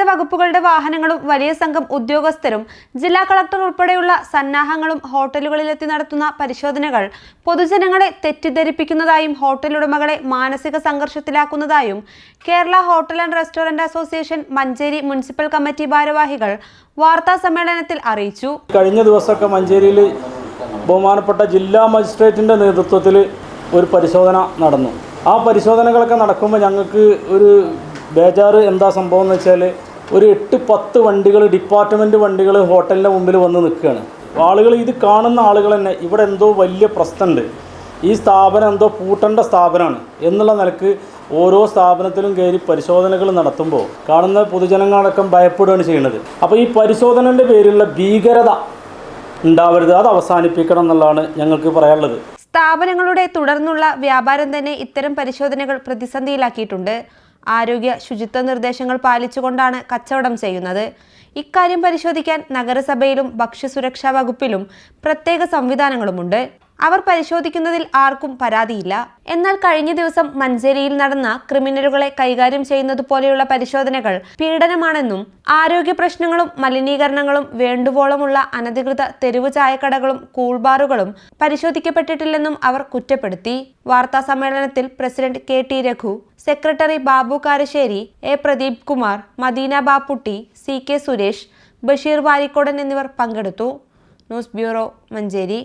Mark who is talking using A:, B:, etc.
A: വകുപ്പുകളുടെ വാഹനങ്ങളും വലിയ സംഘം ഉദ്യോഗസ്ഥരും ജില്ലാ കളക്ടർ ഉൾപ്പെടെയുള്ള സന്നാഹങ്ങളും ഹോട്ടലുകളിലെത്തി നടത്തുന്ന പരിശോധനകൾ പൊതുജനങ്ങളെ തെറ്റിദ്ധരിപ്പിക്കുന്നതായും ഹോട്ടൽ ഉടമകളെ മാനസിക സംഘർഷത്തിലാക്കുന്നതായും Kerala hotel and restaurant association Manjeri municipal committee ഭാരവാഹികൾ വാർത്താ സമ്മേളനത്തിൽ അറിയിച്ചു.
B: കഴിഞ്ഞ ദിവസമൊക്കെ മഞ്ചേരിയിൽ ബഹുമാനപ്പെട്ട ജില്ലാ മജിസ്ട്രേറ്റിൻ്റെ നേതൃത്വത്തിൽ ഒരു പരിശോധന നടന്നു. ആ പരിശോധനകളൊക്കെ നടക്കുമ്പോൾ ഞങ്ങൾക്ക് ഒരു ബേജാറ് എന്താ സംഭവം എന്ന് വെച്ചാൽ ഒരു 8-10 വണ്ടികൾ, ഡിപ്പാർട്ട്മെൻറ്റ് വണ്ടികൾ ഹോട്ടലിൻ്റെ മുമ്പിൽ വന്ന് നിൽക്കുകയാണ്. ആളുകൾ ഇത് കാണുന്ന ആളുകൾ തന്നെ ഇവിടെ എന്തോ വലിയ പ്രശ്നമുണ്ട്, ഈ സ്ഥാപനം എന്തോ പൂട്ടേണ്ട സ്ഥാപനമാണ് എന്നുള്ള നിലക്ക് ഓരോ സ്ഥാപനത്തിലും കയറി പരിശോധനകൾ നടത്തുമ്പോൾ കാണുന്ന പൊതുജനങ്ങളടക്കം ഭയപ്പെടുകയാണ് ചെയ്യുന്നത്. അപ്പോൾ ഈ പരിശോധനൻ്റെ പേരിലുള്ള ഭീകരത ഉണ്ടാവരുത്, അത് അവസാനിപ്പിക്കണം എന്നുള്ളതാണ് ഞങ്ങൾക്ക് പറയാനുള്ളത്.
A: സ്ഥാപനങ്ങളുടെ തുടർന്നുള്ള വ്യാപാരം തന്നെ ഇത്തരം പരിശോധനകൾ പ്രതിസന്ധിയിലാക്കിയിട്ടുണ്ട്. ആരോഗ്യ ശുചിത്വ നിർദ്ദേശങ്ങൾ പാലിച്ചുകൊണ്ടാണ് കച്ചവടം ചെയ്യുന്നത്. ഇക്കാര്യം പരിശോധിക്കാൻ നഗരസഭയിലും ഭക്ഷ്യസുരക്ഷാ വകുപ്പിലും പ്രത്യേക സംവിധാനങ്ങളുമുണ്ട്. അവർ പരിശോധിക്കുന്നതിൽ ആർക്കും പരാതിയില്ല. എന്നാൽ കഴിഞ്ഞ ദിവസം മഞ്ചേരിയിൽ നടന്ന ക്രിമിനലുകളെ കൈകാര്യം ചെയ്യുന്നത് പോലെയുള്ള പരിശോധനകൾ പീഡനമാണെന്നും ആരോഗ്യ പ്രശ്നങ്ങളും മലിനീകരണങ്ങളും വേണ്ടുവോളമുള്ള അനധികൃത തെരുവ് ചായക്കടകളും കൂൾബാറുകളും പരിശോധിക്കപ്പെട്ടിട്ടില്ലെന്നും അവർ കുറ്റപ്പെടുത്തി. വാർത്താ സമ്മേളനത്തിൽ president KT Raghu, secretary Babu Karassery, A Pradeep Kumar, Madeena Bapputty, CK Suresh, Basheer Varikkodan എന്നിവർ പങ്കെടുത്തു. News bureau, Manjeri.